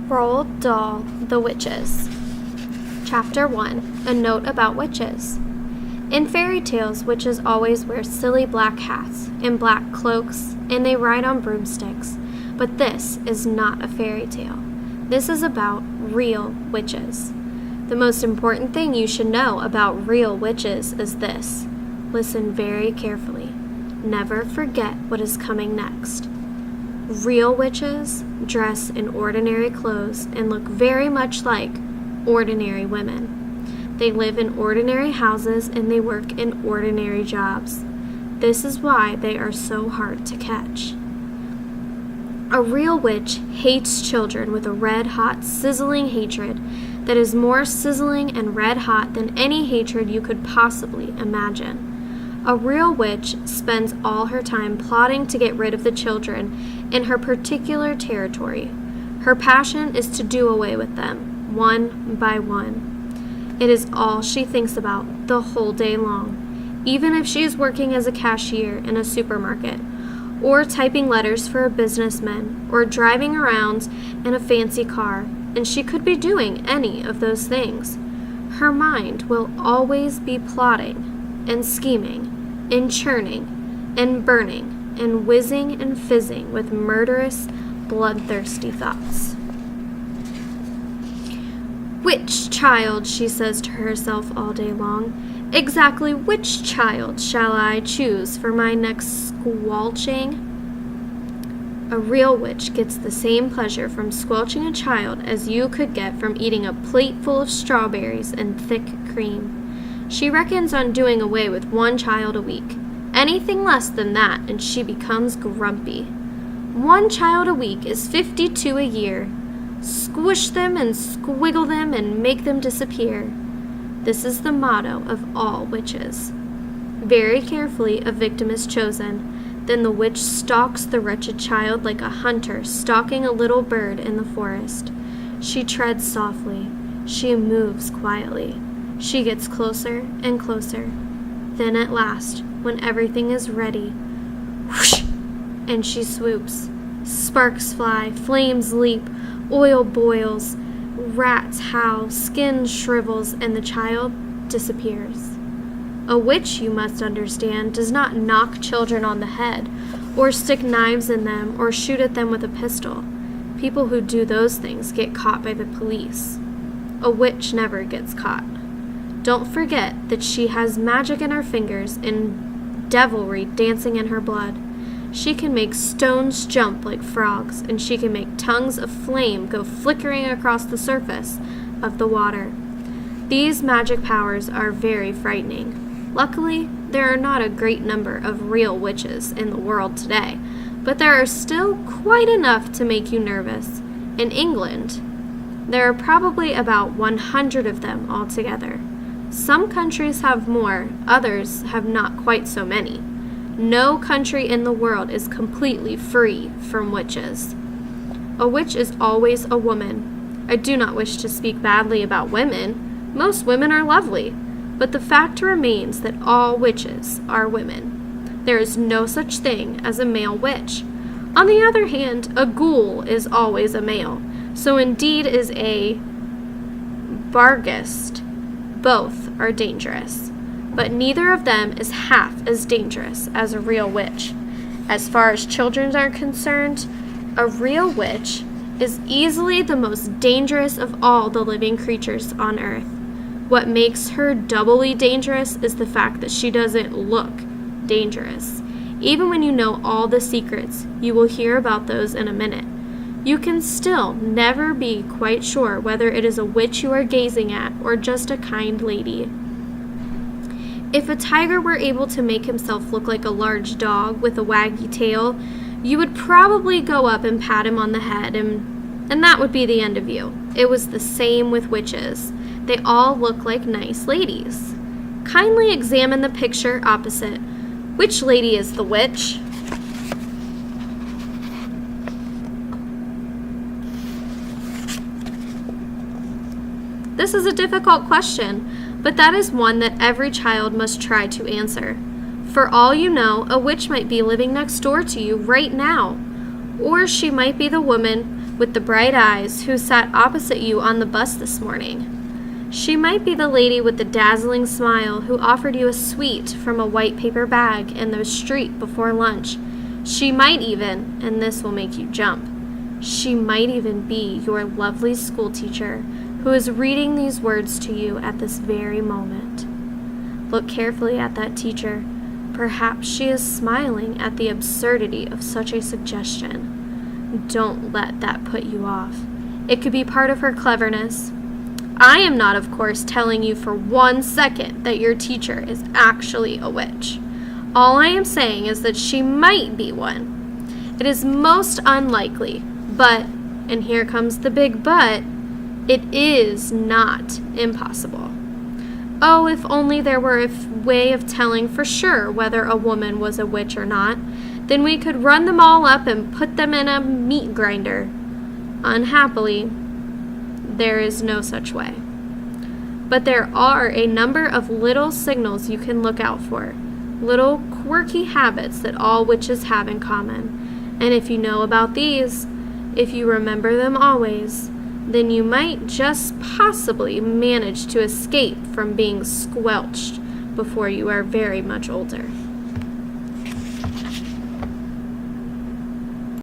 Roald Dahl, The Witches. Chapter 1, A Note About Witches. In fairy tales, witches always wear silly black hats and black cloaks, and they ride on broomsticks. But this is not a fairy tale. This is about real witches. The most important thing you should know about real witches is this. Listen very carefully. Never forget what is coming next. Real witches dress in ordinary clothes and look very much like ordinary women. They live in ordinary houses and they work in ordinary jobs. This is why they are so hard to catch. A real witch hates children with a red-hot, sizzling hatred that is more sizzling and red-hot than any hatred you could possibly imagine. A real witch spends all her time plotting to get rid of the children in her particular territory. Her passion is to do away with them, one by one. It is all she thinks about the whole day long, even if she is working as a cashier in a supermarket, or typing letters for a businessman, or driving around in a fancy car, and she could be doing any of those things. Her mind will always be plotting and scheming and churning and burning and whizzing and fizzing with murderous, bloodthirsty thoughts. Which child, she says to herself all day long, exactly which child shall I choose for my next squelching? A real witch gets the same pleasure from squelching a child as you could get from eating a plate full of strawberries and thick cream. She reckons on doing away with one child a week. Anything less than that, and she becomes grumpy. One child a week is 52 a year. Squish them and squiggle them and make them disappear. This is the motto of all witches. Very carefully a victim is chosen. Then the witch stalks the wretched child like a hunter stalking a little bird in the forest. She treads softly. She moves quietly. She gets closer and closer. Then at last, when everything is ready, whoosh, and she swoops. Sparks fly, flames leap, oil boils, rats howl, skin shrivels, and the child disappears. A witch, you must understand, does not knock children on the head, or stick knives in them, or shoot at them with a pistol. People who do those things get caught by the police. A witch never gets caught. Don't forget that she has magic in her fingers and devilry dancing in her blood. She can make stones jump like frogs, and she can make tongues of flame go flickering across the surface of the water. These magic powers are very frightening. Luckily, there are not a great number of real witches in the world today, but there are still quite enough to make you nervous. In England, there are probably about 100 of them altogether. Some countries have more, others have not quite so many. No country in the world is completely free from witches. A witch is always a woman. I do not wish to speak badly about women. Most women are lovely, but the fact remains that all witches are women. There is no such thing as a male witch. On the other hand, a ghoul is always a male, so indeed is a Barghest. Both are dangerous, but neither of them is half as dangerous as a real witch. As far as children are concerned, a real witch is easily the most dangerous of all the living creatures on earth. What makes her doubly dangerous is the fact that she doesn't look dangerous. Even when you know all the secrets, you will hear about those in a minute. You can still never be quite sure whether it is a witch you are gazing at or just a kind lady. If a tiger were able to make himself look like a large dog with a waggy tail, you would probably go up and pat him on the head, and that would be the end of you. It was the same with witches. They all look like nice ladies. Kindly examine the picture opposite. Which lady is the witch? This is a difficult question, but that is one that every child must try to answer. For all you know, a witch might be living next door to you right now, or she might be the woman with the bright eyes who sat opposite you on the bus this morning. She might be the lady with the dazzling smile who offered you a sweet from a white paper bag in the street before lunch. She might even, and this will make you jump, she might even be your lovely school teacher who is reading these words to you at this very moment. Look carefully at that teacher. Perhaps she is smiling at the absurdity of such a suggestion. Don't let that put you off. It could be part of her cleverness. I am not, of course, telling you for 1 second that your teacher is actually a witch. All I am saying is that she might be one. It is most unlikely, but, and here comes the big but, it is not impossible. Oh, if only there were a way of telling for sure whether a woman was a witch or not, then we could run them all up and put them in a meat grinder. Unhappily, there is no such way. But there are a number of little signals you can look out for, little quirky habits that all witches have in common. And if you know about these, if you remember them always, then you might just possibly manage to escape from being squelched before you are very much older.